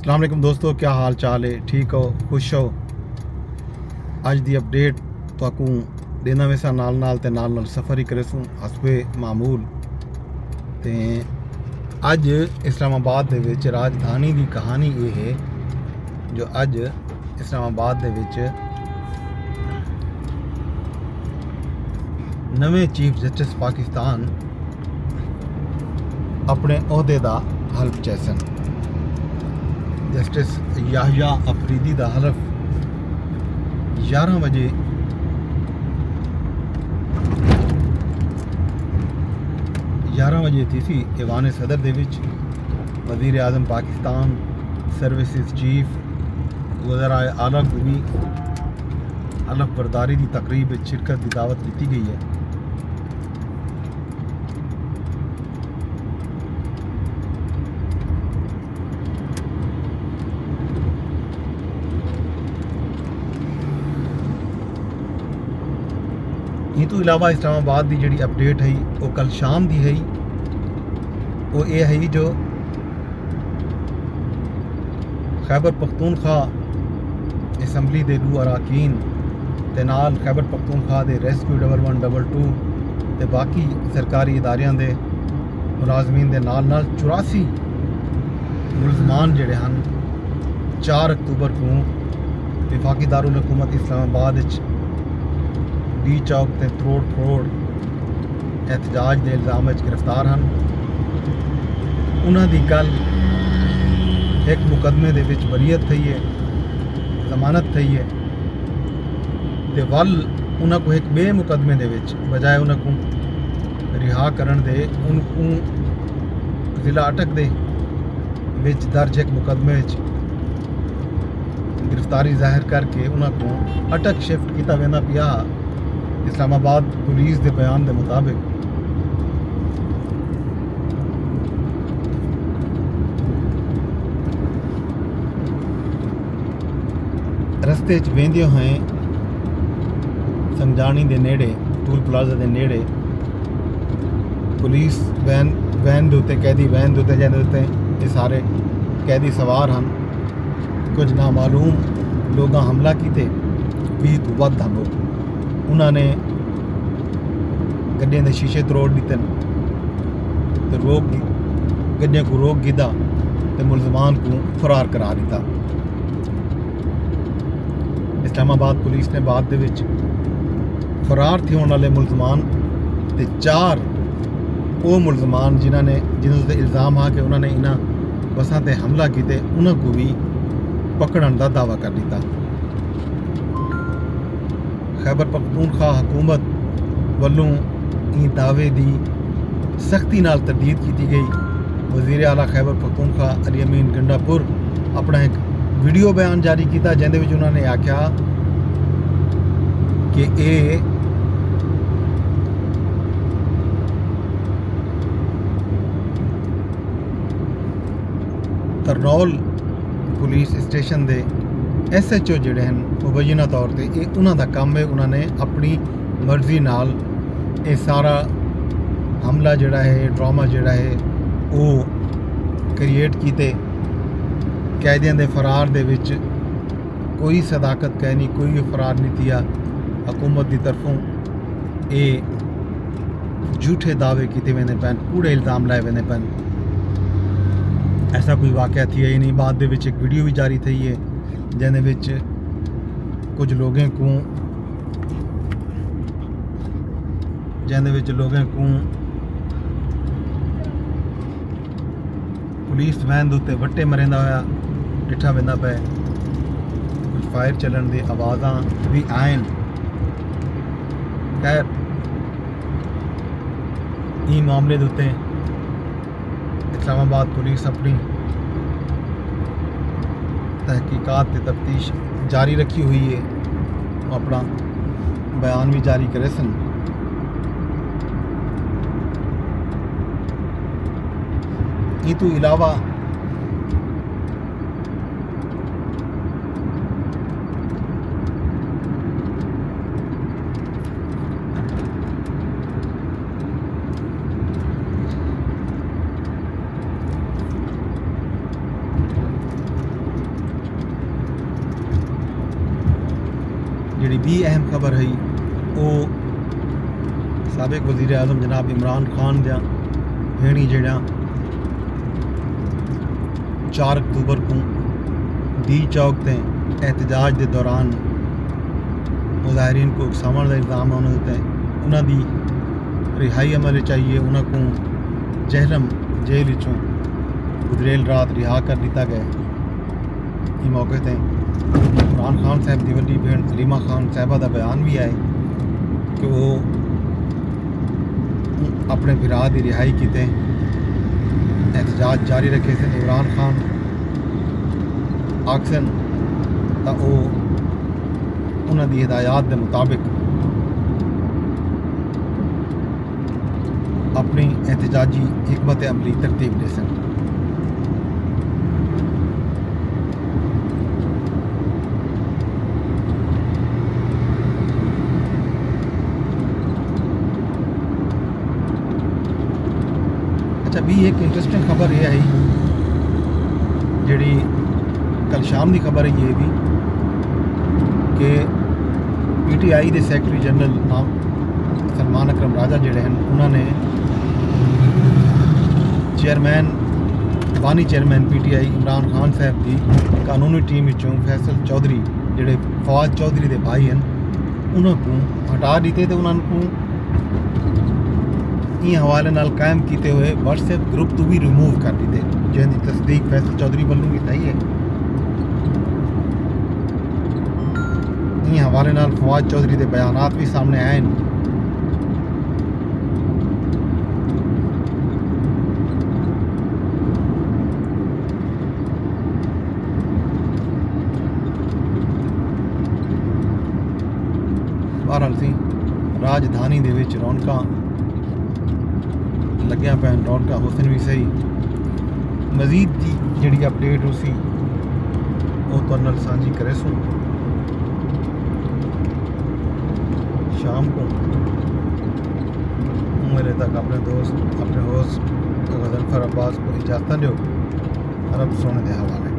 अस्सलाम वालेकुम दोस्तों, क्या हाल चाल है? ठीक हो, खुश हो? अज दी अपडेट तुहाकू देना वैसा नाल सफ़र ही करे सूँ हसबे मामूल। ते अज इस्लामाबाद दे विच राजधानी की कहानी ये है जो अज इस्लामाबाद दे विच नवे चीफ जस्टिस पाकिस्तान अपने अहदे का हल्फ चैसन। जस्टिस याहिया अफरीदी का हलफ 11 बजे थी सी ऐवान सदर दे विच वज़ीर आज़म पाकिस्तान, सर्विसेज चीफ, वज़राए आला को भी हलफ बरदारी की तकरीब शिरकत की दावत दी गई है। इन तो इलावा इस्लामाबाद की जी अपडेट है वो कल शाम की है, वो ये है जो खैबर पख्तूनख्वा असैंबली के 2 अरकान ते नाल खैबर पख्तूनख्वा के रेस्क्यू 1112 ते बाकी सरकारी इदारियां दे मुलाजमीन के नाल 84 मुलजमान जोड़े हैं 4 अक्तूबर को विफाकी दारुल हुकूमत इस्लामाबाद डी चौक ते त्रोड़ फरोड़ एहतजाज के इल्ज़ाम गिरफ्तार हैं। उन्होंने कल एक मुकदमे दे विच बरीयत थी है, जमानत थी है, ते वल उन्होंने एक बे मुकदमे दे विच बजाय उन्होंने रिहा करन दे उनको जिला अटक दे विच दर्ज एक मुकदमे गिरफ्तारी जाहिर करके उन्होंने अटक शिफ्ट किया वेंदा पिया। इस्लामाबाद पुलिस के बयान के मुताबिक रस्ते वेंदे हुए संजानी के नेड़े टूल प्लाजा के नेड़े पुलिस वैन के उत्ते कैदी वैन के उत्ते जिहदे ये सारे कैदी सवार हैं कुछ नामालूम लोग हमला किए 20 तो वध लोग उन्होंने गड्डियों के शीशे तोड़ दिते तो गड्डियों को रोक गिदा तो मुलजमान को फरार करा दिता। इस्लामाबाद पुलिस ने बाद दे विच फरार थे होने वाले मुलजमान ते 4 वो मुलजमान जिन्होंने ते इल्ज़ाम आ कि उन्होंने इन्होंने बसां ते हमला किए उन्होंने भी पकड़न का दावा कर दिता। खैबर पख्तूनख्वा हुकूमत वालों ई दावे की सख्ती नाल तरदीद की गई। वज़ीर आला खैबर पख्तूनख्वा अली अमीन गंडापुर अपना एक वीडियो बयान जारी किया जिहदे विच उन्होंने आख्या कि ये तरनौल पुलिस स्टेशन के SHO जोड़े हैं मुबैना तौर पर ये उन्होंने काम है। उन्होंने अपनी मर्जी नाल ये सारा हमला जोड़ा है ड्रामा जोड़ा है वो क्रिएट किए। कैदियों के फरार दे विच कोई सदाकत कह नहीं, कोई फरार नहीं किया। हुकूमत की तरफों ये झूठे दावे किए वेंदे पैन, कूड़े इल्ज़ाम लाए वेंदे पैन। ऐसा कोई वाक़या थी ही नहीं। बाद दे विच एक वीडियो भी जारी थी है जिहदे विच कुछ लोगों को पुलिस वैन के उत्ते वट्टे मरेंदा होया डिठा वेंदा पे, कुछ फायर चलन दी आवाज़ां भी आयन। खैर ई मामले के उत्ते इस्लामाबाद पुलिस अपनी तहकीकात ते तफ्तीश जारी रखी हुई है, अपना बयान भी जारी करे सन। ये तो इलावा जी भी अहम खबर है वो साबिक वज़ीर आज़म जनाब इमरान खान जा भेणी जड़ा 4 अक्तूबर को दी चौक ते एहतजाज के दौरान मुजाहरीन को उकसावण का इल्ज़ाम उन्होंने उन्होंने रिहाई अमल चाहिए उन्होंने को जहलम जेल विचों गुजरेल रात रिहा कर दिता गया। इस मौके पर इमरान खान साहब की वड्डी भेण हलीमा खान साहबा का बयान भी आए कि वो अपने भरा की रिहाई किते एहतजाज जारी रखे थे। इमरान खान आखसन तो वो उन्होंने हिदायत के मुताबिक अपनी एहतजाजी हिकमत अमली तरतीब दे सन। अच्छा भी एक इंटरेस्टिंग खबर यह है जी कल शाम की खबर है ये भी कि PTI के सैकटरी जनरल नाम सलमान अकरम राजा जोड़े हैं उन्होंने चेयरमैन बानी चेयरमैन PTI इमरान खान साहब की कानूनी टीम विचों फैसल चौधरी जोड़े फवाद चौधरी के भाई हैं उन्होंने हटा दिते तो उन्होंने इन हवाले नाल कायम किए हुए WhatsApp ग्रुप तो भी रिमूव कर दिते जिनकी तस्दीक फैसल चौधरी वालों भी थी है। इन हवाले नाल फवाद चौधरी के बयानात भी सामने आए हैं। बहरहाल सी राजधानी दे विच रौनकां लग्या पैन रौनकां हुसन भी सही मजीद की जिहड़ी अपडेट उसी वो तुहाडे नाल सांझी करे सूं शाम को। मेरे तक अपने दोस्त अपने होस्ट गजनफर अब्बास को इजाज़त दो। रब सोने के हवाले।